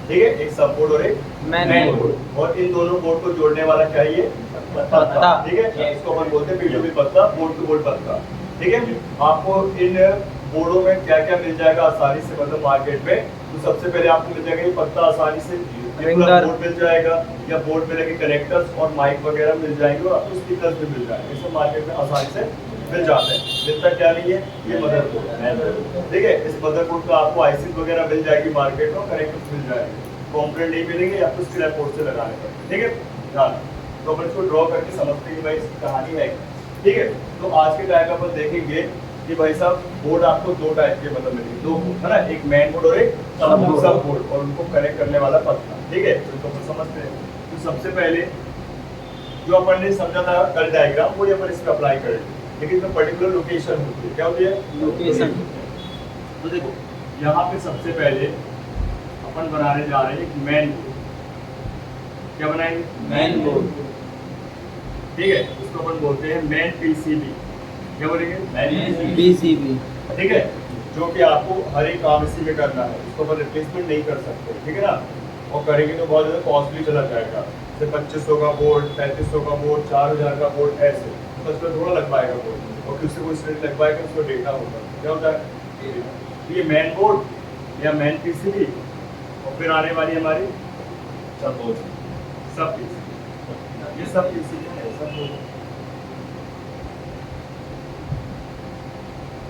ठीक है, एक सब बोर्ड और एक मेन बोर्ड। और इन दोनों बोर्ड को जोड़ने वाला क्या है ये पत्ता, ठीक है, इसको अपन बोलते हैं B2B पत्ता, बोर्ड टू बोर्ड पत्ता। ठीक है, आपको इन बोर्डों में क्या क्या मिल जाएगा आसानी से, मतलब मार्केट में, तो सबसे पहले आपको मिल जाएगा ये पत्ता आसानी से, बोर्ड मिल जाएगा, या बोर्ड में लगे कनेक्टर्स और माइक वगैरह मिल जाएंगे, और आपको स्पीकर्स भी मिल जाएंगे, सब मार्केट में आसानी से मिल जाते हैं। मिलता क्या नहीं है, ये मदरबोर्ड है, ठीक है। इस मदरबोर्ड का आपको आईसी वगैरह मिल जाएगी मार्केट में, कनेक्टर्स मिल जाएंगे, कॉम्पोनेंट नहीं मिलेंगे या फिर स्क्रैप बोर्ड से लगाने पर, ठीक है। ध्यान, तो अपन इसको ड्रॉ करके समझते हैं कि भाई इसकी कहानी है, ठीक है। तो आज के टाइम अपन देखेंगे कि भाई साहब बोर्ड आपको दो टाइप के मतलब मिलेंगे, दो बोर्ड है ना, एक मेन बोर्ड और एक सब बोर्ड, और उनको कनेक्ट करने वाला पत्ता, ठीक है। तो अपन समझते हैं। तो सबसे पहले जो अपन ने समझा था कल डायग्राम, वो अपन इसमें अप्लाई करेंगे, लेकिन इसमें पर्टिकुलर लोकेशन होती है, क्या होती है लोकेशन। तो देखो यहाँ पे सबसे पहले अपन बनाने जा रहे हैं एक मेन बोर्ड, क्या बनाएंगे मेन बोर्ड, ठीक है। इसको अपन बोलते हैं मेन पीसीबी, क्या बोलेंगे मेन पीसीबी, ठीक है, जो कि आपको हर एक काम इसी में करना है, इसको अपन रिप्लेसमेंट नहीं कर सकते, ठीक है ना, और करेंगे तो बहुत ज़्यादा कॉस्टली चला जाएगा, जैसे 2500 का बोर्ड, 3500 का बोर्ड, 4000 का बोर्ड, ऐसे तो उसमें थोड़ा लग पाएगा बोर्ड, और किसी को स्ट्रेट लग पाएगा, उसको डेटा होगा, क्या होता है ये मेन बोर्ड या मेन पीसीबी, और फिर आने वाली हमारी सब बोर्ड, सब पीसीबी, ये सब पीसीबी है, सब बोर्ड,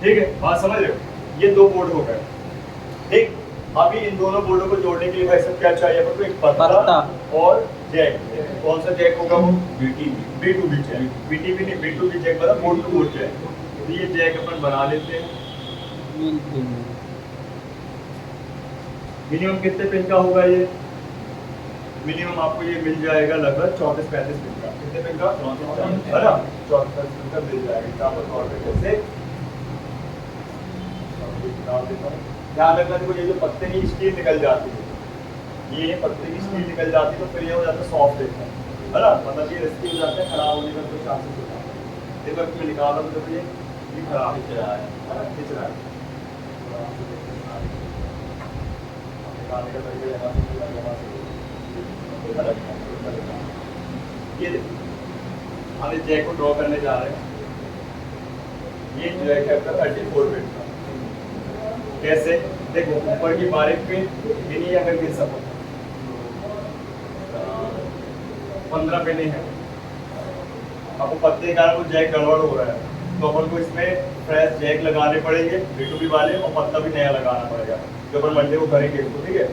ठीक है। बात समझ रहे हो, ये दो बोर्ड हो गए, ठीक। अभी इन दोनों बोर्डों को जोड़ने के लिए भाई सब क्या चाहिए अपन को, एक पत्ता और जैक। कौन सा जैक होगा वो B2B जैक, BTB नहीं, B2B जैक मतलब बोर्ड टू बोर्ड जैक। तो ये जैक अपन बना लेते हैं। मिनिमम कितने पिन का होगा ये, मिनिमम आपको ये मिल जाएगा लगभग 34-35 पिन का, कितने पिन का है ना, 34-35 पिन का मिल जाएगा। एग्जाम्पल तौर पे जैसे ध्यान रखना, देखो ये जो पत्ते की स्टील निकल जाती है, ये पत्ते की स्टील निकल जाती है, तो फिर ये हो जाता है सॉफ्ट है ना, मतलब ये रिस्की हो जाता है, खराब होने का कोई चांसेस होता है। देखो इसमें निकालो तो ये खराब खिंच रहा है ना, खिंच रहा है, निकालने का तरीका यहाँ से होगा, यहाँ से ये देखो हम इस जैक को ड्रॉ करने जा रहे हैं। ये जैक है आपका 34 पिन का, कैसे देखो ऊपर की बारीक पे नहीं अगर गिर सको 15 पे नहीं है, आपको पत्ते का वो जैक गड़बड़ हो रहा है, तो अपन को इसमें फ्रेश जैक लगाने पड़ेंगे B2B वाले, और पत्ता भी नया लगाना पड़ेगा, जो अपन मंडे को करेंगे इसको, ठीक है।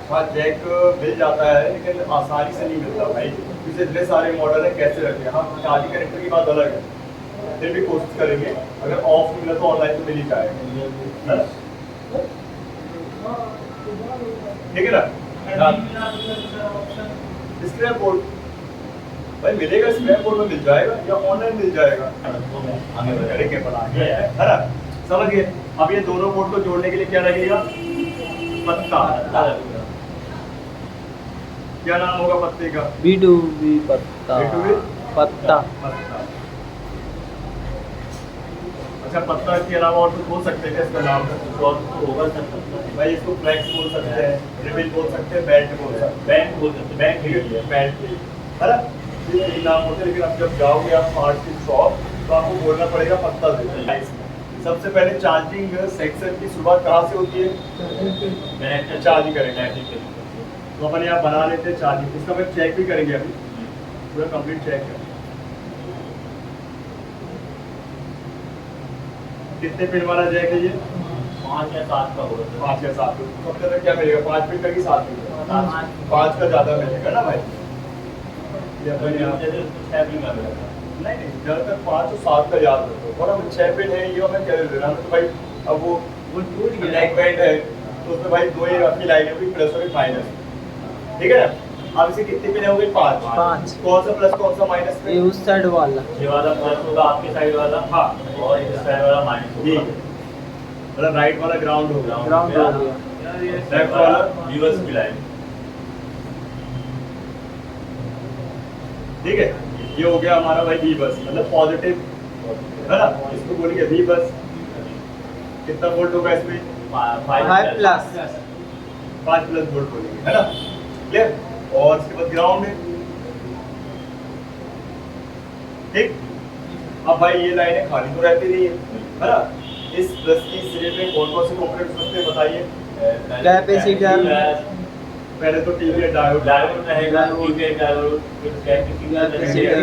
हाँ जैक मिल जाता है, लेकिन आसानी से नहीं मिलता भाई, क्योंकि इतने सारे मॉडल है, कैसे रखें। हाँ चार्जिंग कनेक्टर की बात अलग है, फिर भी कोशिश करेंगे, अगर ऑफ मिला तो ऑनलाइन तो मिल ही जाएगा, ठीक है ना। स्क्रैप बोर्ड भाई मिलेगा, स्क्रैप बोर्ड में मिल जाएगा या ऑनलाइन मिल जाएगा, करेंगे बनाएंगे, है ना, समझ गए। अब ये दोनों बोर्ड को जोड़ने के लिए क्या लगेगा, पत्ता, क्या नाम होगा पत्ते का, B2B पत्ता, B2B पत्ता। अच्छा पत्ता के अलावा और कुछ बोल सकते हैं क्या इसका नाम, और होगा भाई, इसको फ्लैक्स बोल सकते हैं, रिबिल बोल सकते हैं, बैंड बोल सकते हैं, बैंड बोल सकते हैं, बैंड है ना, ये तीन नाम होते हैं। लेकिन अब जब जाओगे आप पार्ट्स की शॉप, तो आपको बोलना पड़ेगा पत्ता दे। सबसे पहले चार्जिंग सेक्शन की शुरुआत कहाँ से होती है, चार्जिंग करेंगे, तो अपन यहाँ बना लेते हैं चार्जिंग, इसका मैं चेक भी करेंगे अभी, पूरा कंप्लीट चेक है। कितने पिन वाला जैक है ये, 5 या 7 का होगा, 5 या 7। सबसे ज़्यादा क्या मिलेगा, 5 पिन का कि 7 पिन का, 5 का ज़्यादा मिलेगा ना भाई, ये अपन यहाँ नहीं ज़्यादातर 5 और 7 का याद रखो, और अब 6 पिन है ये मैं क्या दे रहा हूँ, तो भाई अब वो टूट गया ब्लैक बैंड है, तो उसमें भाई दो ही आपकी लाइन होगी, प्लस और माइनस, ठीक है ना। अब इसे कितने पिन हो गए, 5। कौन सा प्लस कौन सा माइनस पे, ये उस साइड वाला, ये वाला प्लस होगा आपके साइड वाला, हाँ, और इस साइड वाला माइनस होगा, मतलब राइट वाला ग्राउंड होगा, ग्राउंड हो गया, लेफ्ट वाला रिवर्स की लाइन, ठीक है। ये हो गया हमारा भाई V बस, मतलब पॉजिटिव है ना, इसको बोलेंगे V बस। कितना वोल्ट होगा इसमें, 5 प्लस, 5 प्लस वोल्ट बोलेंगे, है ना, क्लियर। और इसके बाद ग्राउंड है, ठीक। अब भाई ये लाइनें खाली तो रहती नहीं है ना, इस प्लस की सिरे पे कौन कौन से कंपोनेंट हो सकते हैं बताइए। कैपेसिटर, पहले तो टीवी डायोड डायोड रहेगा, टीवी डायोड, फिर कैपेसिटर,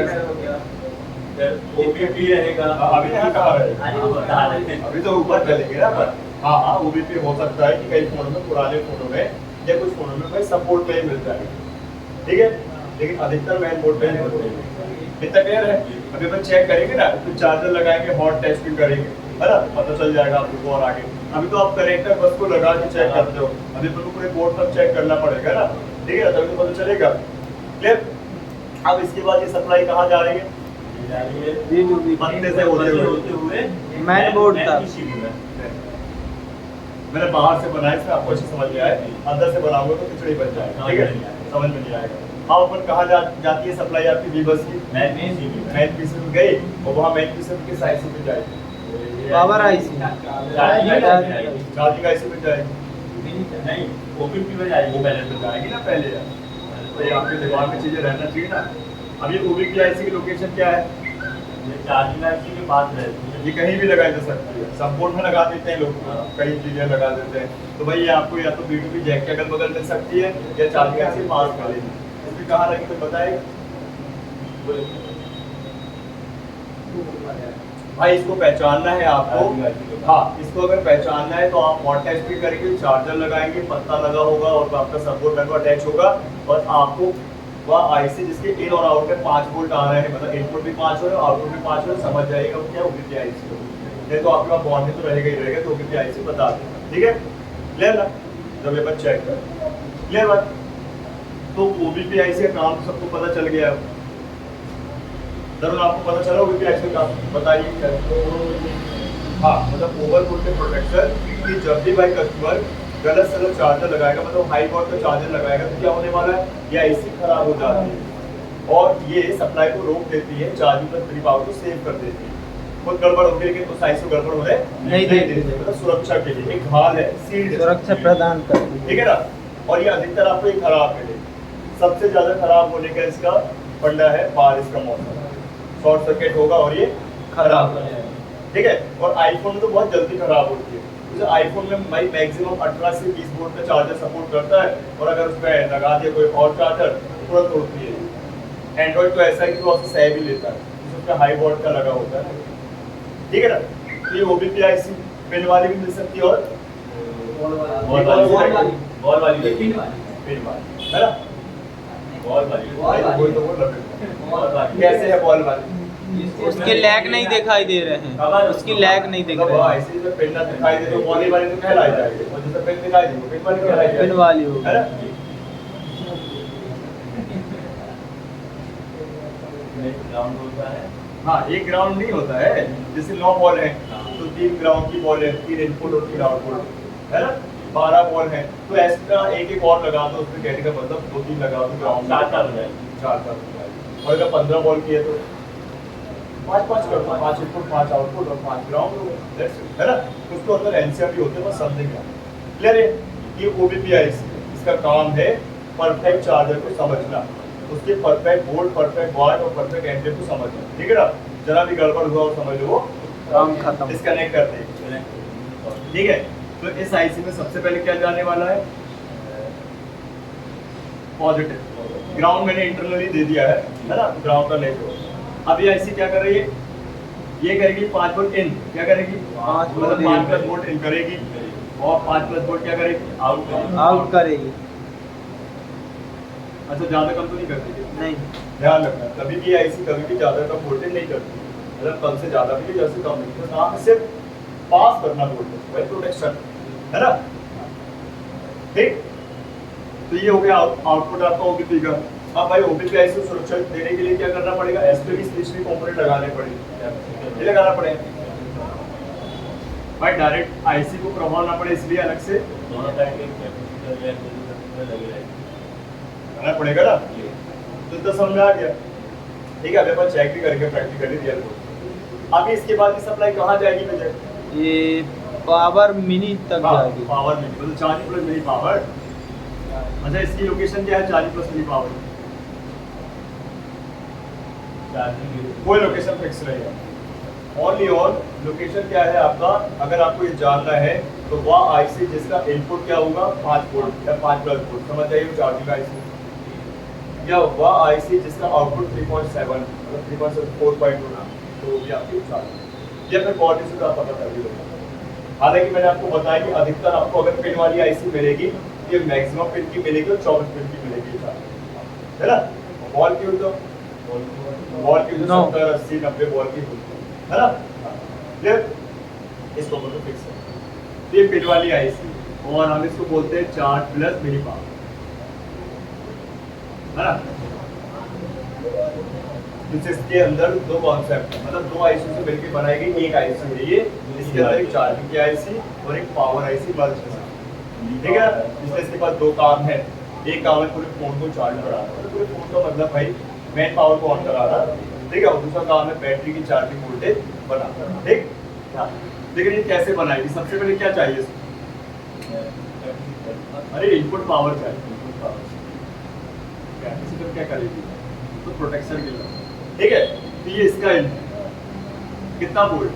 फिर ओपीपी रहेगा। अभी यहाँ कहाँ है, हाँ, वो बता रहे थे। अभी तो ऊपर चलेंगे ना पर। हाँ हाँ, ओबीपी हो सकता है कि कई फोनों में, पुराने फोनों में या कुछ फोनों में भाई सपोर्ट पे ही मिलता है, ठीक है, लेकिन अधिकतर मेन बोर्ड पे नहीं मिलता है। इतना क्लियर है। अभी अपन चेक करेंगे ना, तो चार्जर लगाएंगे, हॉट टेस्टिंग करेंगे, है ना, पता चल जाएगा आप लोगों को। और आगे अभी तो आप कनेक्टर बस को लगा के चेक करते हो, अभी अपन को पूरे बोर्ड तक चेक करना पड़ेगा ना, ठीक है, तभी तो पता चलेगा, क्लियर। अब इसके बाद ये सप्लाई कहाँ जा रही है, पत्ते से होते हुए मैन बोर्ड तक। मैंने बाहर से बनाया, इसमें आपको अच्छी समझ में आए, अंदर से बनाऊंगा तो खिचड़ी बन जाएगा, ठीक है, समझ में नहीं आएगा। अब अपन कहाँ जाती है सप्लाई आपकी वीबस की, मेन पीसी में गई, और वहाँ मेन पीसी में किस आईसी पे जाएगी, पावर आईसी, चार्जिंग आईसी पे जाएगी, नहीं, ओपीपी पे जाएगी, वो पहले तो जाएगी ना, पहले यार, तो ये आपके दिमाग में चीजें रहना चाहिए ना। अब ये ओबीपी आईसी की लोकेशन क्या है, ये चार्जिंग आईसी के पास रहती है। ये कहीं भी लगाई जा सकती है, सपोर्ट में लगा देते हैं लोग, कई चीजें लगा देते हैं, तो भाई ये आपको या तो B2B जैक के अगल बगल मिल सकती है या चार्जिंग आईसी पास कर लेनी, इसमें कहाँ लगी तो बताएगा भाई। इसको पहचानना है आपको, हाँ, इसको अगर पहचानना है तो आप हॉट टेस्ट भी करेंगे, चार्जर लगाएंगे, पत्ता लगा होगा और आपका सपोर्ट में अटैच होगा, और आपको वह आईसी जिसके इन और आउट में 5 वोल्ट आ रहे हैं, मतलब इनपुट भी 5 हो रहे हैं, आउटपुट भी 5 हो रहे हैं, समझ जाइएगा वो क्या ओबीपी आईसी हो। नहीं तो आपके पास बॉन्ड में तो रहेगा ही रहेगा, तो ओबीपी आईसी बता देगा, ठीक है, क्लियर ना, जब ये बात चेक कर, क्लियर बात। तो ओबीपी आईसी का काम सबको पता चल गया है, जरूर आपको पता चला ओबीपी आईसी का, बताइए क्या। हाँ, मतलब ओवर वोल्टेज प्रोटेक्शन कि जब भी भाई कस्टमर गलत सलत चार्जर लगाएगा, मतलब हाई वोल्ट का चार्जर लगाएगा, तो क्या होने वाला है, ये आईसी खराब हो जाती है और ये सप्लाई को रोक देती है, चार्जिंग पर फ्री पावर को सेव कर देती है। बहुत गड़बड़ हो गई, लेकिन उस आईसी को गड़बड़ होने नहीं देती, मतलब सुरक्षा के लिए एक ढाल है, सील्ड सुरक्षा प्रदान करती है, ठीक है ना। और ये अधिकतर आपको ये खराब मिले, सबसे ज्यादा खराब होने का इसका फंडा है बारिश का मौसम, शॉर्ट सर्किट होगा और ये खराब हो जाएगा, ठीक है। और आईफोन में तो बहुत जल्दी खराब होती है, जैसे आईफोन में भाई मैक्सिमम 18 से 20 वोल्ट का चार्जर सपोर्ट करता है, और अगर उसमें लगा दिया कोई और चार्जर तुरंत उड़ती है। एंड्रॉइड तो ऐसा है कि वो आपसे सह भी लेता है, उसमें हाई वोल्ट का लगा होता है, ठीक है ना। तो ये ओबीपी आईसी पिन वाली भी मिल सकती है और बॉल वाली पिन वाली, है ना, बॉल वाली कोई तो वो लगे। बॉल वाली कैसे है बॉल वाली, उसके लैग नहीं दिखाई दे रहे हैं, उसकी लैग नहीं दिख रही है, ऐसे जब पिन ना दिखाई दे तो बॉल वाली तो कहलाई जाएगी, और जैसे पिन दिखाई दे तो पिन वाली कहलाई जाएगी, पिन वाली हो, है ना। ग्राउंड होता है। हाँ, एक ग्राउंड नहीं होता है, जैसे 9 बॉल है तो 3 ग्राउंड की बॉल है, 3 इनपुट और 3 आउटपुट, है ना। 12 बॉल है तो एक्स्ट्रा एक और लगा दो, उसमें कहने का मतलब 2-3 लगा दो, ग्राउंड 4 हो जाएगी, 4 हो जाएगी। और अगर 15 बॉल की है तो 5-5 कर दो, 5 इनपुट 5 आउटपुट और 5 ग्राउंड हो गए, है ना। उसके अंदर एनसीआर भी होते हैं, बस समझेंगे, क्लियर है। ये ओबीपी आईसी इसका काम है परफेक्ट चार्जर को समझना, उसके परफेक्ट वोल्ट, परफेक्ट वाट और परफेक्ट एम्पियर को समझना, ठीक है ना। जरा भी गड़बड़ हुआ और समझ लो वो काम खत्म, डिस्कनेक्ट कर देंगे, ठीक है। तो इस आईसी में सबसे पहले क्या जाने वाला है, पॉजिटिव। ग्राउंड मैंने इंटरनली दे दिया है ना, ग्राउंड का नहीं हो। अब ये आईसी क्या कर रही है, ये करेगी 5 वोल्ट इन, क्या करेगी 5 मतलब 5 प्लस वोल्ट इन करेगी, और 5 प्लस वोल्ट क्या करेगी आउट करेगी। अच्छा, ज्यादा कम तो नहीं करती, नहीं, ध्यान रखना, कभी भी आईसी कभी भी ज्यादा कम वोल्टेज नहीं करती, मतलब कम से ज्यादा भी जैसे कम नहीं, तो काम सिर्फ पास करना वोल्टेज, वही प्रोटेक्शन, है ना, ठीक। तो ये हो गया आउटपुट आपका ओबीपी का। अब भाई ओबीपी आईसी को सुरक्षा देने के लिए क्या करना पड़ेगा, एसपीडी स्पेशली कंपोनेंट लगाने पड़ेंगे, ये लगाना पड़ेगा भाई, डायरेक्ट आईसी को प्रभाव ना पड़े इसलिए अलग से दोनों साइड के कैपेसिटर या रेजिस्टेंस लगे रहेंगे, करना पड़ेगा ना। तो इतना समझ में आ गया, ठीक है। अभी अपन चेक भी करके प्रैक्टिकली रियल को। अभी इसके बाद की सप्लाई कहाँ जाएगी मुझे, ये पावर मिनी तक जाएगी, पावर मिनी मतलब चार्जिंग प्लस मिनी पावर, अच्छा इसकी लोकेशन क्या है 40 प्लस मिली पावर? कोई लोकेशन फिक्स रहेगा, ओनली ऑन लोकेशन क्या है आपका, अगर आपको ये जानना है तो वह आईसी जिसका इनपुट क्या होगा 5 वोल्ट या 5 प्लस वोल्ट, समझ जाइए चार्जिंग आईसी, या वह आईसी जिसका आउटपुट 3.7 मतलब 3.4.2 ना, तो भी आपकी चार्जिंग, या फिर बॉडी से आप पता कर लीजिए। हालांकि मैंने आपको बताया कि अधिकतर आपको अगर पिन वाली आईसी मिलेगी ये मैक्सिमम पिन की मिलेगी और 24 पिन की मिलेगी, है ना। वॉल की तो वॉल की 70 80 90 वॉल की है ना, ये इसको मतलब फिक्स है। ये पिन वाली आईसी और हम इसको बोलते हैं चार्ज प्लस मिली पावर, है ना। इसके अंदर दो कॉन्सेप्ट है, मतलब दो आईसी से मिलकर बनाई गई एक आईसी है ये, इसके अंदर एक चार्जिंग की आईसी और एक पावर आईसी बल्ब है, ठीक है। इसलिए इसके पास दो काम है, एक काम है पूरे फोन को चार्ज कराना, पूरे फोन का मतलब भाई मेन पावर को ऑन कराना, ठीक है, और दूसरा काम है बैटरी की चार्जिंग वोल्टेज बनाना, ठीक। लेकिन ये कैसे बनाएगी, सबसे पहले क्या चाहिए इसको, अरे इनपुट पावर चाहिए, इनपुट पावर कैपेसिटर क्या करेगी तो प्रोटेक्शन के लिए, ठीक है। तो ये इसका कितना वोल्ट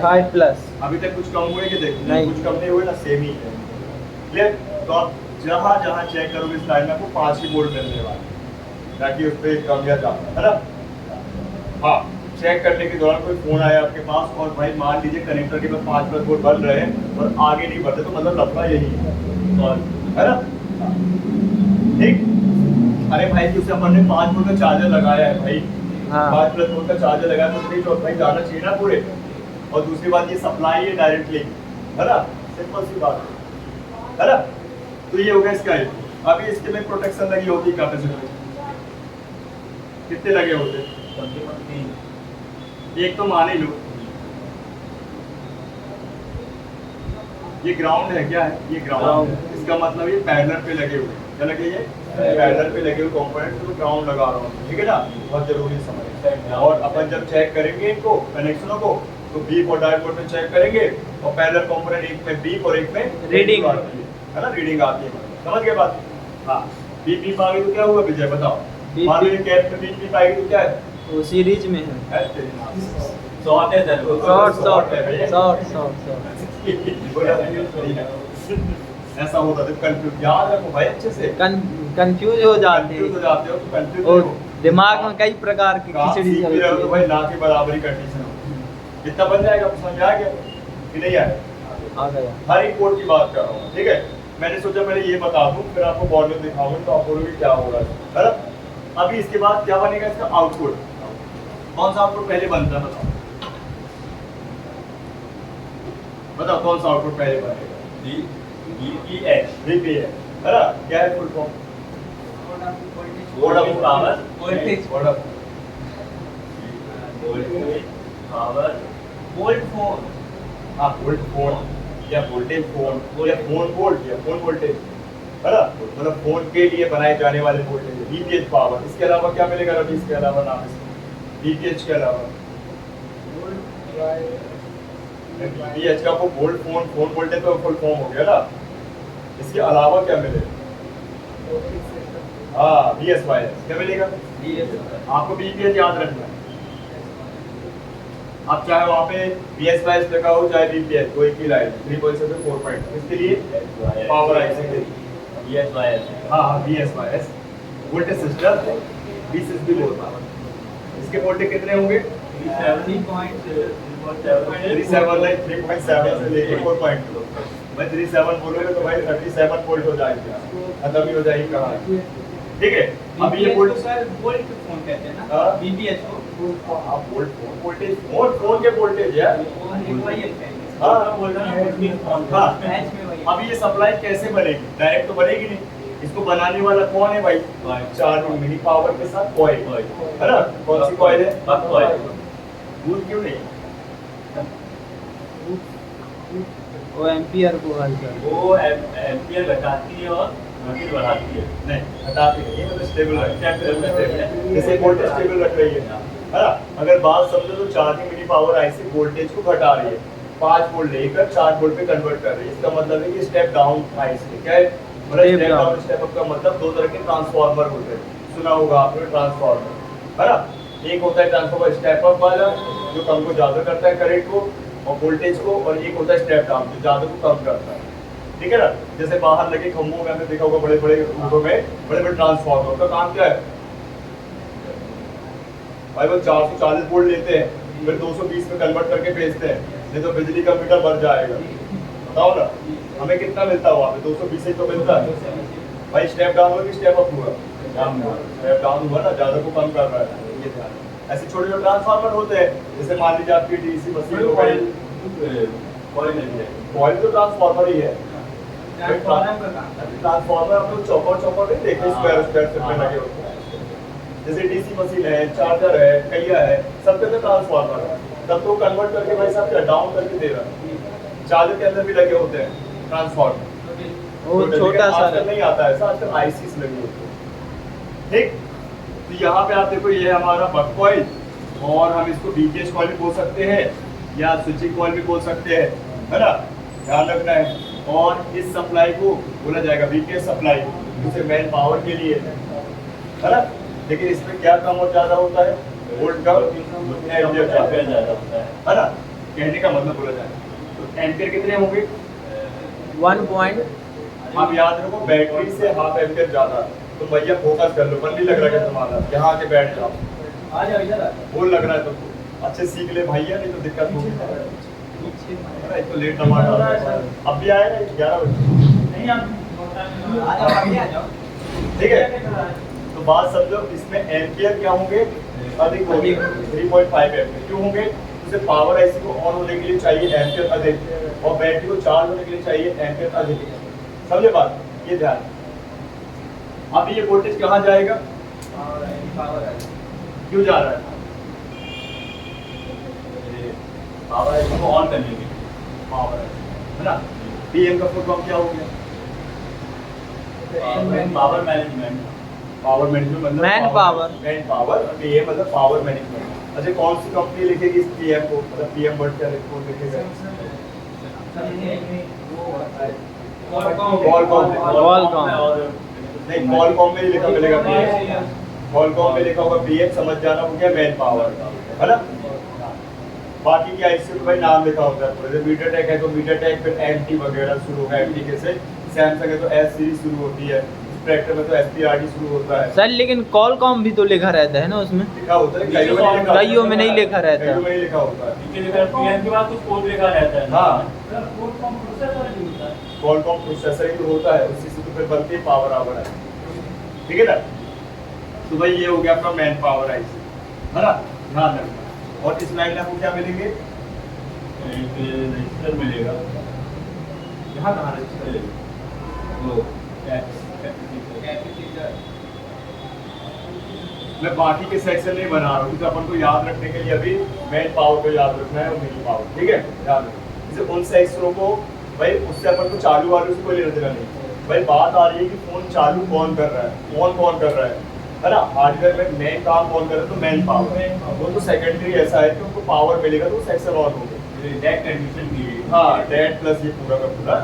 5 प्लस, अभी तक कुछ कम हुए कि देखो नहीं, कुछ कम नहीं हुए ना, सेम ही है, क्लियर। तो आप जहाँ जहाँ चेक करोगे इस लाइन में आपको 5 ही वोल्ट मिलने वाले, ताकि उस पर कम या ज्यादा, है ना। हाँ, चेक करने के दौरान कोई फोन आया आपके पास और भाई मान लीजिए कनेक्टर के पास 5 प्लस वोल्ट बन रहे हैं और आगे नहीं बढ़ते, तो मतलब लफड़ा यही है ना, ठीक। अरे भाई उसे अपन ने 5 वोल्ट का चार्जर लगाया है भाई, 5 प्लस वोल्ट का चार्जर लगाया तो नहीं, भाई जाना चाहिए ना पूरे। और दूसरी बात ये सप्लाई है डायरेक्टली, है ना, सिंपल सी बात है ना। तो ये हो गया इसका, अभी इसके में प्रोटेक्शन लगी होती कैपेसिटर कितने लगे होते, एक तो मान ही लो ये ग्राउंड है, क्या है ये ग्राउंड है, इसका मतलब ये पैरेलल पे लगे हुए, क्या लगे ये पैरेलल पे लगे हुए कंपोनेंट, तो ग्राउंड लगा रहा हूँ, ठीक है ना, बहुत जरूरी समझ। और अपन जब चेक करेंगे इनको कनेक्शनों को तो बीप और डायोड में चेक करेंगे और पैरेलल कंपोनेंट एक में बीप और एक में रीडिंग आती है ना, रीडिंग आती है, समझ गए बात। हाँ, बीप बीप आ गई तो क्या हुआ विजय बताओ, मान लो कैप में बीप बीप आएगी तो क्या है, वो सीरीज में है, शॉर्ट है सर, शॉर्ट ऐसा होता है, कंफ्यूज याद रखो भाई अच्छे से, कंफ्यूज हो जाते कंफ्यूज हो हैं जाते हो तो कंफ्यूज और हो, दिमाग में कई प्रकार की काम खिचड़ी सीख भी रहे हो तो भाई ना के बराबरी कंडीशन हो, जितना बन जाएगा समझ आ गया कि नहीं आया, आ गया। हर एक कोड की बात कर रहा हूँ, ठीक है। मैंने सोचा पहले ये बता दूं फिर आपको वॉल्यूम दिखाऊंगा तो आप बोलोगे क्या होगा, है ना। अभी इसके बाद क्या बनेगा इसका आउटपुट, कौन सा आउटपुट पहले बनता है बताओ, बताओ कौन सा आउटपुट पहले बनेगा, VPH, है ना, क्या है full form, voltage power, voltage power volt phone, हाँ वोल्ट फोन या वोल्टेज फोन या फोन वोल्ट या फोन वोल्टेज, है ना, मतलब फोन के लिए बनाए जाने वाले वोल्टेज VPH पावर। इसके अलावा क्या मिलेगा रवि, इसके अलावा नाम इसका VPH के अलावा VPH का वो वोल्ट फोन फोन वोल्टेज तो फुल फॉर्म हो गया ना, इसके अलावा क्या मिलेगा, हाँ VSYS क्या मिलेगा, आपको VPH याद रखना है, आप चाहे वहाँ पे VSYS लगा हो चाहे VPH कोई की लाइन 3.7 4.2, इसके लिए पावर आईसी हाँ हाँ VSYS वोल्टेज सिस्टम VSSB बोलता है, इसके वोल्टेज कितने होंगे 3.7 से लेके 4.2, भाई 37 बोलोगे तो भाई 37 वोल्ट हो जाएगी, खत्म ही हो जाएगी कहाँ, ठीक है। अब ये वोल्ट वोल्ट फोन कहते हैं ना, VPH को आप वोल्ट वोल्टेज फोन के वोल्टेज है, हाँ हाँ। अब ये सप्लाई कैसे बनेगी, डायरेक्ट तो बनेगी नहीं, इसको बनाने वाला कौन है भाई, चार्ज मिली पावर के साथ कॉइल, है ना, कौन सी कॉइल है, दूर क्यों नहीं, वो एम्पियर को हल कर, वो एम्पियर घटाती है और वोल्टेज बढ़ाती है, नहीं हटाती नहीं है, मतलब स्टेबल रखती है, जैसे वोल्टेज स्टेबल रख रही है ना। अगर बात समझो तो चार्जिंग मिली पावर आईसी वोल्टेज को घटा रही है, 5 वोल्ट लेकर 4 वोल्ट पे कन्वर्ट कर रही है, इसका मतलब है कि स्टेप डाउन आईसी क्या है मतलब स्टेप डाउन स्टेप अप का मतलब दो तरह के ट्रांसफार्मर होते हैं, सुना होगा आपने ट्रांसफार्मर, है ना। एक होता है ट्रांसफार्मर स्टेप अप वाला जो कम को ज्यादा करता है करंट को और वोल्टेज को, और एक होता है स्टेप डाउन जो ज्यादा को कम करता है, ठीक है ना। जैसे बाहर लगे खंभों में आपने देखा होगा बड़े बड़े रूपों में बड़े बड़े ट्रांसफार्मर का काम क्या है भाई, वो 440 वोल्ट लेते हैं फिर 220 में कन्वर्ट करके बेचते हैं, नहीं तो बिजली का मीटर बढ़ जाएगा। बताओ ना हमें कितना मिलता है वहाँ पे, 220 ही तो मिलता है भाई। स्टेप डाउन हुआ कि स्टेप अप हुआ? स्टेप डाउन हुआ ना, ज्यादा को कम कर रहा है, ये ध्यान। ऐसे छोटे छोटे ट्रांसफार्मर होते हैं, जैसे मान लीजिए आपकी डीसी मशीन हो गई, कॉइल तो ट्रांसफार्मर ही है। ट्रांसफार्मर आप लोग चौकोर चौकोर नहीं देखे, स्क्वायर स्क्वायर में लगे होते हैं, जैसे डीसी मशीन है, चार्जर है, कैया है, सब के अंदर ट्रांसफार्मर है। तब तो कन्वर्ट करके भाई साहब क्या डाउन करके दे रहा है। चार्जर के अंदर भी लगे होते हैं ट्रांसफार्मर, वो छोटा सा नहीं आता है, आजकल आईसीस लगी होती है, ठीक। तो यहाँ पे आप देखो ये है हमारा बक कॉइल, और हम इसको बीकेएस कॉइल भी बोल सकते हैं या स्विचिंग कॉइल भी बोल सकते हैं, है ना, ध्यान रखना है। और इस सप्लाई को बोला जाएगा बीकेएस सप्लाई, जिसे मेन पावर के लिए है ना। लेकिन इसमें क्या कम और ज्यादा होता है, वोल्ट कम एम्पियर ज्यादा होता है ना, कहने का मतलब बोला जाए तो एम्पियर कितने होंगे 1 पॉइंट, आप याद रखो बैटरी से हाफ एम्पियर ज्यादा। तो भैया फोकस कर लो, मन नहीं लग रहा है तुम्हारा, यहाँ आके बैठ जाओ, आ जाओ इधर, बोल लग रहा है तुमको, अच्छे सीख ले भैया, नहीं तो दिक्कत होगी। एक तो लेट टमाटर अब भी आए ना 11 बजे, ठीक है। तो बात समझो, इसमें एम्पियर क्या होंगे, अधिक होंगे, 3.5 एम्पियर। क्यों होंगे? उसे पावर आईसी को ऑन होने के लिए चाहिए एम्पियर अधिक, और बैटरी को चार्ज होने के लिए चाहिए एम्पियर अधिक। समझे बात, ये ध्यान। अब ये वोल्टेज कहाँ जाएगा, क्यों जा रहा है, पावर आईसी को ऑन करने के लिए, पावर है ना। पीएम का फुल फॉर्म क्या हो गया, पावर मैनेजमेंट। पावर मैनेजमेंट मतलब man power, man power, PM मतलब पावर मैनेजमेंट। अच्छा कौन सी कंपनी लिखेगी इस पीएम को, मतलब पीएम वर्ड क्या लिखेगा, नहीं कॉलकॉम में ही लिखा मिलेगा पीएम, कॉलकॉम में लिखा होगा पीएम, समझ जाना हो गया मैन पावर, है ना। बाकी क्या इससे तो भाई नाम लिखा होता है पूरे, मीडियाटेक है तो मीडियाटेक, फिर एमटी वगैरह शुरू होगा, एमटी के से सैमसंग है तो एस सीरीज शुरू होती है, स्पेक्ट्रम में तो एसपीआरडी शुरू होता है। सर लेकिन कॉलकॉम भी तो लिखा रहता है ना उसमें, लिखा होता है, कईयों में नहीं लिखा रहता है, कईयों में नहीं लिखा होता है, पीएम के बाद कुछ कोड लिखा रहता है। हाँ कॉलकॉम प्रोसेसर ही तो होता है, उसी से तो फिर बनती है पावर आवर है, ठीक है ना। तो भाई ये हो गया आपका मैन पावर आईसी, है ना, ध्यान रखना। और इस लाइन में आपको क्या मिलेंगे, रजिस्टर मिलेगा, यहाँ कहाँ रजिस्टर, वो मैं बाकी के सेक्शन नहीं बना रहा हूँ, क्योंकि अपन को याद रखने के लिए अभी मेन पावर को याद रखना है और मिनी पावर, ठीक है, याद रखना। जैसे उन सेक्शनों को भाई उससे अपन को चालू वाले से कोई लेना देना नहीं, भाई बात आ रही है कि फोन चालू कौन कर रहा है, ऑन कौन कर रहा है ना। हार्डवेयर में मेन काम कौन कर रहा है, तो मेन पावर, वो तो सेकेंडरी ऐसा है कि उनको पावर मिलेगा तो सेक्शन ऑन होगा, डेट कंडीशन की, हाँ डेट प्लस ये पूरा का पूरा,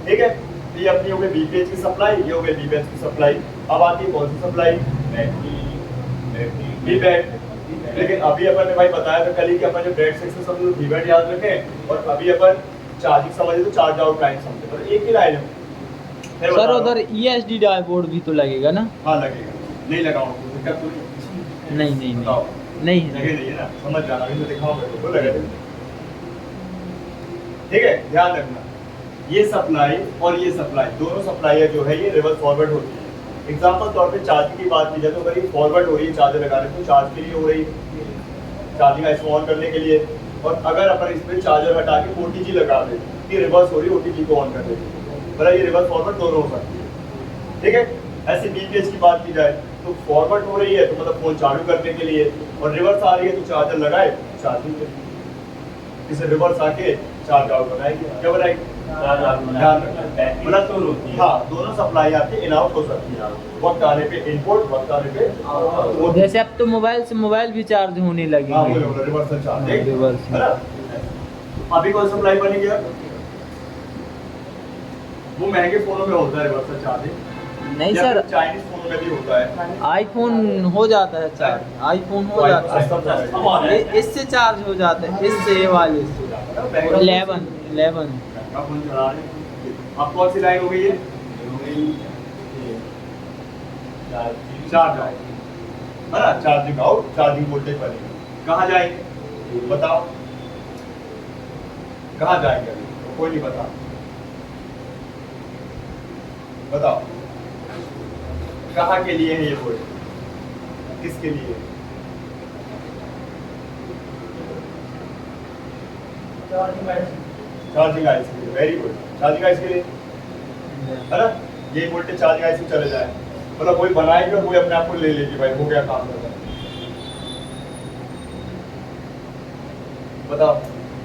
ठीक है। ये अपनी हो गई बीपीएच की सप्लाई, ये हो गई बीपीएच की सप्लाई। अब आती है कौन सी सप्लाई, बीबैट। लेकिन अभी अपन ने भाई बताया था कल ही कि अपन जो डेट सेक्शन समझो बीबैट याद रखें, और अभी अपन चार्जिंग समझे तो चार्ज आउट टाइम समझे, मतलब एक ही लाइन है। सर उधर ईएसडी डायोड भी तो लगेगा ना, हाँ लगेगा, नहीं लगाऊंगा दिक्कत तो नहीं नहीं बताओ, नहीं लगे नहीं है ना, समझ जाना, अभी मैं दिखाऊंगा तो लगे, ठीक है, ध्यान रखना। ये सप्लाई और ये सप्लाई, दोनों सप्लाई जो है ये रिवर्स फॉरवर्ड होती है। एग्जांपल तौर पे चार्जिंग की बात की जाए तो अगर ये फॉरवर्ड हो रही है चार्जर लगाने तो चार्ज के लिए हो रही है, चार्जिंग आइसो ऑन करने के लिए, और अगर अपन इसमें चार्जर हटा के ओटीजी लगा दें ये रिवर्स हो रही है, ओटीजी को ऑन कर देती है, मतलब ये रिवर्स फॉरवर्ड दोनों हो सकती है, ठीक है। ऐसे बीपीएच की बात की जाए तो फॉरवर्ड हो रही है तो मतलब फोन चालू करने के लिए, और रिवर्स आ रही है तो चार्जर लगाए चार्जिंग के लिए, इसे रिवर्स आके चार्ज आउट बनाएगी, क्या बनाएगी, हाँ दोनों सप्लाई आपकी इन आउट हो सकती है, वक्त आने पे इनपुट, वक्त आने पे आउटपुट। जैसे अब तो मोबाइल से मोबाइल भी चार्ज होने लगे, हाँ रिवर्सल चार्ज, रिवर्स है ना। अभी कौन सप्लाई बनी गया, वो महंगे फोनों में होता है रिवर्सल चार्जिंग, नहीं सर, चाइनीज फोनों में भी होता है। आईफोन हो जाता है चार्ज, आईफोन हो जाता है, इससे चार्ज हो जाता है, इससे ये वाले से 11 महंगा फोन चला रहे हैं। अब कौन सी लाइन हो गई है? चार्ज आउट है ना, चार्जिंग आउट, चार्जिंग वोल्टेज बनेगी। कहाँ जाएंगे बताओ, कहाँ जाएंगे? अभी तो कोई नहीं बता, बताओ कहाँ के लिए है ये बोर्ड, किसके लिए? चार्जिंग आइस के लिए, वेरी गुड, चार्जिंग आइस के लिए है ना। ये वोल्टेज चार्जिंग आइस में चले जाए, मतलब कोई बनाएगी और कोई अपने आप को ले लेगी, भाई हो गया काम करना। बताओ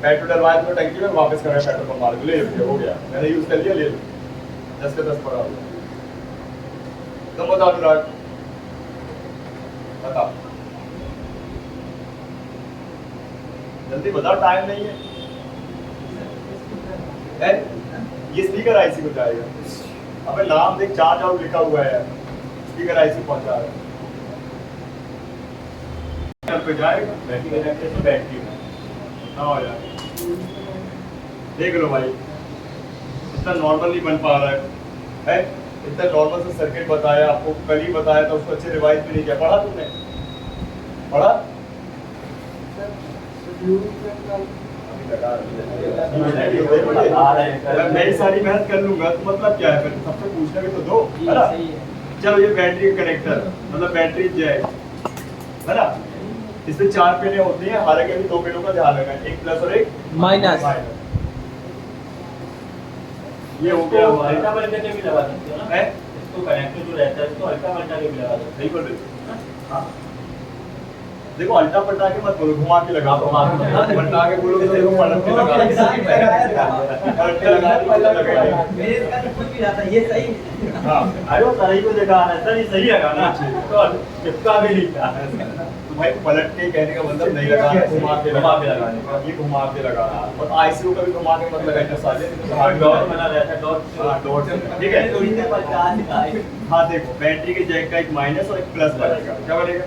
पेट्रोल डलवाया तो टंकी में, वापस कर रहे हैं पेट्रोल पंप मार के, ले लो, हो गया, मैंने यूज कर लिया, ले लो, 10 का 10 पड़ा हुआ। तुम बताओ अनुराग, बताओ जल्दी बताओ, टाइम नहीं है। ये स्पीकर आईसी को जाएगा, अबे नाम देख, चार्ज आउट लिखा हुआ है, स्पीकर आईसी पहुंचा रहा है पे जाएगा, बैटरी कनेक्टेड तो बैटरी में हाँ यार, देख लो भाई इतना नॉर्मल नहीं बन पा रहा है? इतना नॉर्मल से सर्किट बताया आपको, कल ही बताया था, उसको अच्छे रिवाइज भी नहीं किया। पढ़ा तुमने? पढ़ा? मैं सारी मेहनत कर लूंगा तो मतलब क्या है, फिर सबसे पूछने भी तो दो, है ना। चलो ये बैटरी कनेक्टर मतलब बैटरी जैक है ना, इसमें 4 पिनें होती हैं, हालांकि अभी 2 पिनों का ध्यान रखना, एक प्लस और एक माइनस। ये हो गया हल्का बल्टा के भी लगा सकते हो ना, इसको कनेक्टर जो रहता है इसको हल्का बल्टा के भी लगा सकते हो। सही बोल रहे हो। हाँ देखो, अल्टा पलटा के मत बोलो, घुमा के लगा, पलटा के बोलोगे तो देखो पलट के लगा, पलट के लगा मेरे इसका तो कुछ भी आता है, ये सही। हाँ अरे वो सही को दिखाना है, सही लगाना तो चिपका भी नहीं था। तो भाई पलट के कहने का मतलब नहीं लगाना, घुमा के लगाने का, ये घुमा के लगाना। और आईसीयू का भी घुमा के मत लगाइए साले, डॉट बना रहता है, डॉट ठीक है। हाँ देखो, बैटरी के जैक का एक माइनस और एक प्लस बनेगा, क्या बनेगा?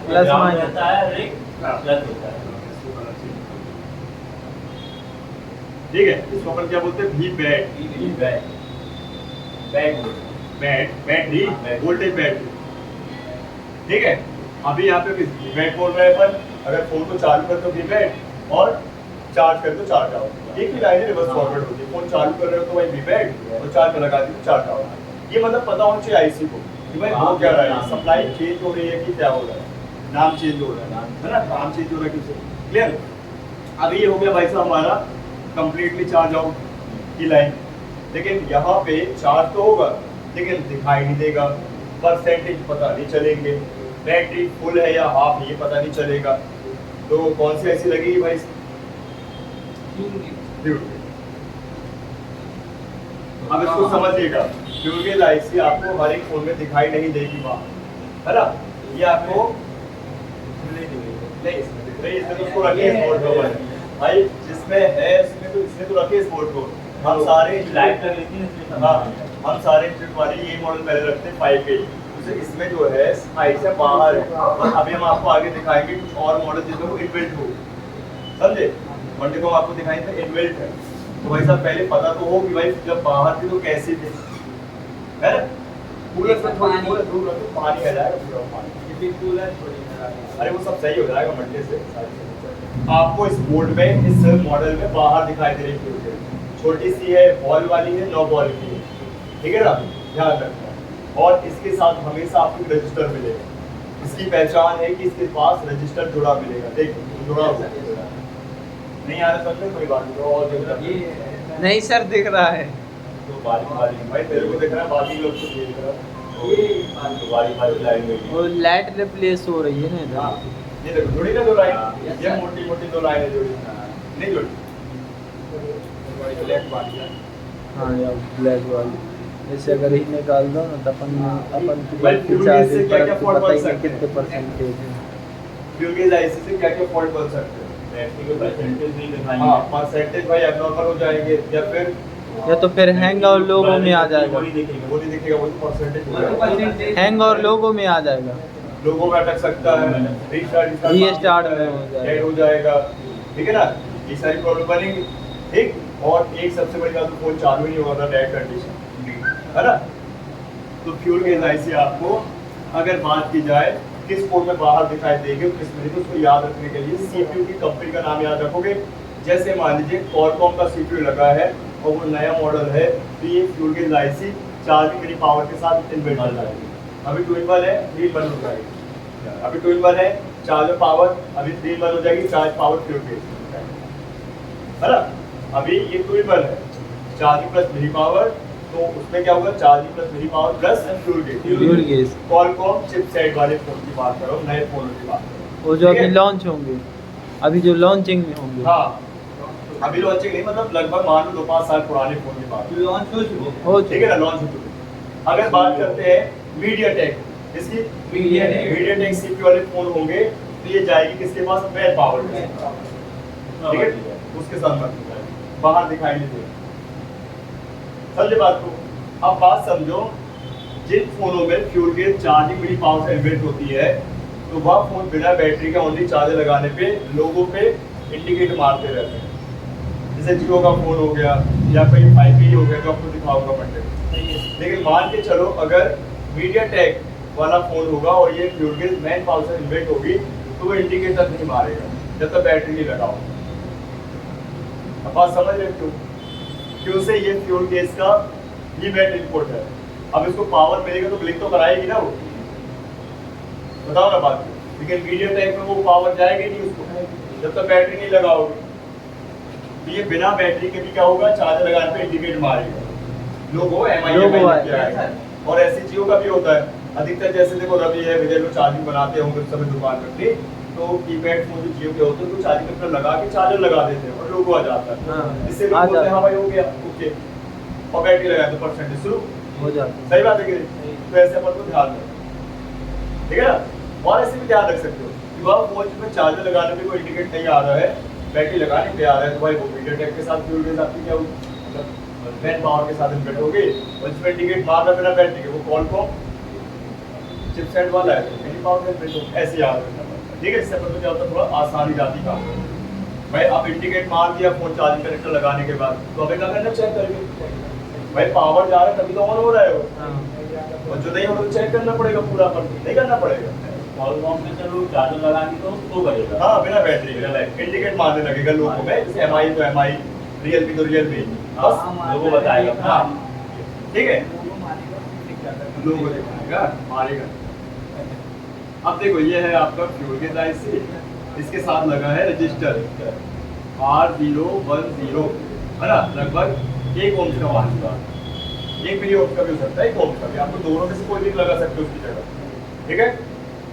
प्लस माइनस रहता है, एक प्लस होता है। ठीक है, इसको अपन क्या बोलते हैं? We bat, battery voltage battery. ठीक है, अभी यहाँ पे वी बैट बोल रहे हैं अपन, अगर फोन को चालू कर तो वी बैट और चार्ज कर तो चार्ज आउट, एक ही लाइन रिवर्स फॉरवर्ड होती है। फोन चालू कर रहे हो तो भाई वी बैट और चार्ज पर लगा दी तो चार्ज आउट। ये मतलब पता होना चाहिए आईसी को कि भाई हो क्या रहा है, सप्लाई चेंज हो रही है कि क्या हो रहा है, नाम चेंज हो रहा है ना, नाम चेंज हो रहा है किसे, क्लियर। अब ये हो गया भाई साहब हमारा कंप्लीटली चार्ज आउट की लाइन, लेकिन यहाँ पे चार्ज तो होगा लेकिन दिखाई नहीं देगा, परसेंटेज पता नहीं चलेंगे, बैटरी फुल है या हाफ ये पता नहीं चलेगा। तो कौन सी ऐसी लगेगी भाई? अब इसको समझिएगा, फ्यूल गेज आईसी आपको हर एक फोन में दिखाई नहीं देगी वहाँ, है ना। ये आपको नहीं इसमें दिख रही है, इसमें तो उसको रखिए स्पोर्ट कवर भाई, जिसमें है इसमें तो इसमें तो रखिए स्पोर्ट कवर। हम सारे लाइट कर लेती है, हाँ हम सारे ट्रिप वाले ये मॉडल पहले रखते हैं 5 के, इसमें जो है साइड से बाहर है। अभी हम आपको आगे दिखाएंगे कुछ और मॉडल जिसमें वो इनबिल्ट हो, समझे। मंडे को हम आपको दिखाएंगे इनबिल्ट है, तो भाई साहब पहले पता तो हो कि भाई जब बाहर थी तो कैसी थी, है ना। कूलर से थोड़ी कूलर दूर रखो, पानी आ जाएगा पूरा पानी, कूलर अरे वो सब सही हो जाएगा मंडे से। आपको इस बोर्ड में इस मॉडल में बाहर दिखाई दे रही है, छोटी सी है, बॉल वाली है, 9 बॉल की है, ठीक है ना, ध्यान रखना। और इसके साथ हमेशा आपको रजिस्टर मिलेगा, इसकी पहचान है कि इसके पास रजिस्टर जुड़ा मिलेगा, देखिए जुड़ा हुआ नहीं आ रहा समझे, कोई बात नहीं। और नहीं सर दिख रहा है, तो बारी भाई तेरे को दिख रहा है, बाकी लोग को देख रहा है, ये बारी लाइन में वो लाइट रिप्लेस हो रही है ना। हाँ ये देखो जुड़ी ना 2 लाइन, ये मोटी मोटी 2 लाइनें जुड़ी नहीं जुड़ी, ब्लैक वाली है हाँ यार ब्लैक वाली, जैसे अगर ही निकाल दो ना तो अपन भाई फ्यूल गेज से क्या-क्या फॉल्ट बन बताएंगे सकते हैं? कितने परसेंटेज है। फ्यूल गेज आईसी से क्या क्या फॉल्ट बन सकते हैं? बैटरी के परसेंटेज नहीं दिखाएंगे। हाँ परसेंटेज भाई एबनॉर्मल हो जाएंगे, या फिर या तो फिर हैंग और लोगों में आ जाएगा। वही दिखेगा। वो नहीं दिखेगा, वो तो परसेंटेज हो जाएगा। हैंग और लोगों में आ जाएगा। लोगों में अटक सकता है, रीस्टार्ट में हो जाएगा। डेड हो जाएगा, ठीक है ना, ये सारी प्रॉब्लम बनेगी। ठीक, और एक सबसे बड़ी बात, फोन चालू ही नहीं होगा डेड कंडीशन, है ना। तो फ्यूल गेज आईसी आपको अगर बात की जाए किस पोर्ट में बाहर दिखाई देगी और किस में नहीं, तो उसको याद रखने के लिए सीपीयू की कंपनी का नाम याद रखोगे। जैसे मान लीजिए क्वालकॉम का सीपीयू लगा है और वो नया मॉडल है, तो ये fuel gauge IC charging mini power के साथ इनबिल्ट हो जाएगी। अभी 2 in 1 है, 3 in 1 हो जाएगी। अभी 2 in 1 है, चार्जर पावर, अभी 3 in 1 हो जाएगी, चार्ज पावर फ्यूल गेज, है ना। अभी ये 2 in 1 है, चार्जिंग प्लस मिनी पावर, तो उसमें क्या होगा, charging plus mini power plus fuel gauge. Qualcomm chipset वाले फोन की बात करो, नए फोन की बात करो, वो जो अभी लॉन्च होंगे, अभी जो लॉन्चिंग में होंगे। हाँ, अभी लॉन्चिंग नहीं, मतलब लगभग मान लो 2-5 साल पुराने फोन की बात लॉन्च हो चुके हो, ठीक है ना, लॉन्च हो चुके। अगर बात करते हैं मीडियाटेक, इसकी मीडियाटेक सीपीयू वाले फोन होंगे, तो ये जाएगी किसके पास, मैन पावर के, ठीक है, उसके साथ मत बाहर दिखाई नहीं देगा। समझे बात को। अब बात समझो, जिन फोनों में fuel gauge charging mini power से इनबिल्ट होती है, तो वह फोन बिना बैटरी का ओनली चार्जर लगाने पे लोगों पे इंडिकेट मारते रहते हैं। जैसे जियो का फोन हो गया या कोई 5G हो गया, जो आपको दिखाऊंगा मंडे में। लेकिन मान के चलो अगर मीडियाटेक वाला फोन होगा और ये फ्यूल गेज मैन पावर से इनबिल्ट होगी, तो वो इंडिकेटर नहीं मारेगा जब तक बैटरी नहीं लगाओ। अब बात समझ रहे क्यों? क्यों से ये फ्यूल गेज का ही बैट इनपुट है। अब इसको पावर मिलेगा तो ब्लिंक तो कराएगी ना वो, बताओ ना बात। लेकिन मीडियाटेक में वो पावर जाएगी नहीं उसको जब तक बैटरी नहीं लगाओगे। तो ये बिना बैटरी के भी क्या होगा, चार्जर लगाने पे इंडिकेट मारेगा, लोगो एमआई। और ऐसी जियो का भी होता है अधिकतर, जैसे देखो रवि है, विजय लोग चार्जिंग बनाते होंगे उस समय दुकान पे, तो कीपैड फोन जो जियो के होते हैं तो चार्जिंग पर लगा के चार्जर लगा देते हैं और लोगो आ जाता है। इससे लोग बोलते हैं हाँ भाई हो गया ओके, और बैटरी लगाए तो परसेंटेज शुरू हो जाता है। सही बात है कि नहीं? तो ऐसे अपन को ध्यान रखो, ठीक है ना। और ऐसे भी ध्यान रख सकते हो कि वह फोन में चार्जर लगाने पे कोई इंडिकेट नहीं आ रहा है, बैटरी लगाने पे आ रहा है, तो भाई वो मीडियाटेक के साथ फ्यूल गेज आपकी क्या होगी, मैन पावर के साथ इनबिल्ट होगी। और इसमें इंडिकेट मार रहा बिना बैटरी के, वो क्वालकॉम चिपसेट वाला है, मिनी पावर से इनबिल्ट होगी। ऐसे याद रखना पड़ता है, ठीक है। इससे अपन को क्या होता है, थोड़ा आसानी जाती काम भाई। अब इंडिकेट मार दिया फोन चार्जिंग कनेक्टर लगाने के बाद, तो अभी क्या करना, चेक करके भाई पावर जा रहा है तभी तो ऑन हो रहा है वो, और जो नहीं हो रहा तो चेक करना पड़ेगा पूरा, पर नहीं करना पड़ेगा। क्वालकॉम में चलो चार्जर लगाएंगे तो वो करेगा, हाँ बिना बैटरी के इंडिकेट मारने लगेगा लोगों में, जैसे एमआई तो एमआई, रियलमी तो रियलमी, बस लोगो बताएगा। हाँ ठीक है, लोगो दिखाएगा मारेगा। अब देखो ये है आपका फ्यूल गेज आईसी, इसके साथ लगा है रजिस्टर R010, है ना, लगभग 1 ओम का मान होगा, 1 मिली ओम का भी हो सकता है, 1 ओम का भी, आपको दोनों में से कोई भी लगा सकते हो उसकी जगह, ठीक है।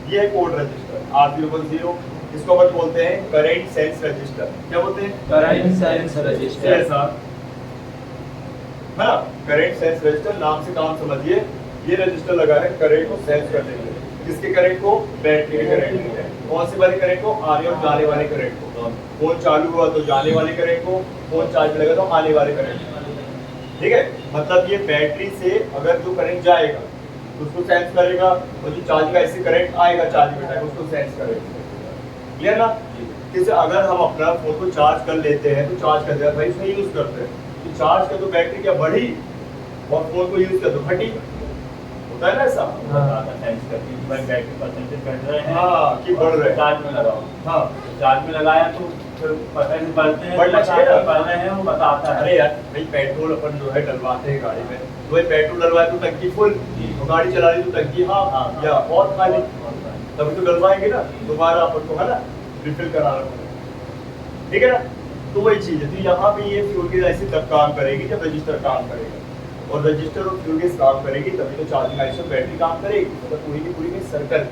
ये है कोड रजिस्टर R010, इसको अपन बोलते हैं करंट सेंस रजिस्टर। क्या बोलते हैं? करंट सेंस रजिस्टर, ऐसा है ना, करंट सेंस रजिस्टर। नाम से काम समझिए, ये रजिस्टर लगा है करंट को सेंस करने के लिए। किसके करंट को? बैटरी के करंट को। कौन से वाले करंट को? आने और जाने वाले करंट को। फोन चालू हुआ तो जाने वाले करंट को, फोन चार्ज लगा तो आने वाले करंट को, ठीक है। मतलब ये बैटरी से अगर जो करंट जाएगा उसको सेंस करेगा, और जो चार्ज का ऐसे करंट आएगा चार्जिंग में टाइम उसको सेंस करेगा। क्लियर ना? जैसे अगर हम अपना फोन को चार्ज कर लेते हैं तो चार्ज कर दिया भाई, उसमें यूज करते हैं तो चार्ज कर तो बैटरी क्या बढ़ी, और फोन को यूज कर तो घटी, होता है ना ऐसा। सेंस करती है भाई बैटरी परसेंटेज बढ़ रहे हैं, हाँ कि बढ़ रहे हैं, चार्ज में लगाओ। हाँ चार्ज में लगाया तो फिर परसेंट बढ़ते हैं, बढ़ना चाहिए ना। बढ़ रहे हैं वो बताता है। अरे यार भाई पेट्रोल अपन जो है डलवाते हैं गाड़ी में, तो भाई पेट्रोल डलवाए तो टंकी फुल, तो गाड़ी चला रही तो टंकी हाफ या और खाली, तभी तो डलवाएंगे ना, दोबारा अपन को है ना रिफिल कराना पड़ेगा, ठीक है ना। तो वही चीज़ है, तो यहाँ पे ये फ्यूल गेज ऐसी तब काम करेगी जब रजिस्टर काम करेगा, और रजिस्टर और फ्यूल गेज काम करेगी तभी तो चार्जिंग आइसो बैटरी काम करेगी, मतलब पूरी की पूरी सर्कल,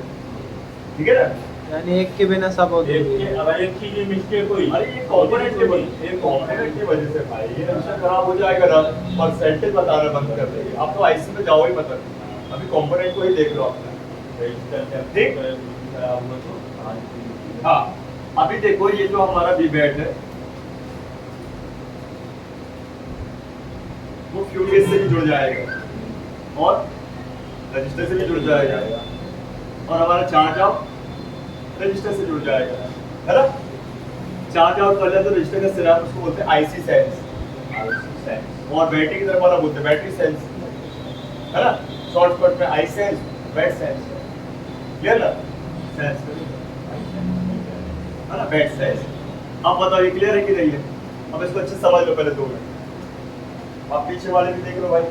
ठीक है ना। यानी एक के बिना सब होते अगर एक चीज मिस्टेक हुई, अरे ये कंपोनेंट की वजह से भाई ये रजिस्टर खराब हो जाएगा ना, परसेंटेज बताना बंद कर देंगे। आप तो आईसी में जाओ ही मतलब, अभी कंपोनेंट को ही देख लो आपने, ठीक। हाँ अभी देखो ये जो हमारा वीबैट है, वो फ्यूल गेज से भी जुड़ जाएगा और रजिस्टर से भी जुड़ जाएगा और हमारा चार्ज आउट रजिस्टर से जुड़ जाएगा, है ना। चार्ज आउट कर लिया तो रजिस्टर का सिरा उसको बोलते हैं आईसी सेंस, और बैटरी की तरफ वाला बोलते हैं बैटरी सेंस, है ना। शॉर्टकट में I sense, bat sense, clear ना, सेंस है ना, बैट सेंस। आप बताओ ये क्लियर है कि नहीं है? अब इसको अच्छे से समझ लो पहले 2 मिनट। आप पीछे वाले भी देख लो भाई।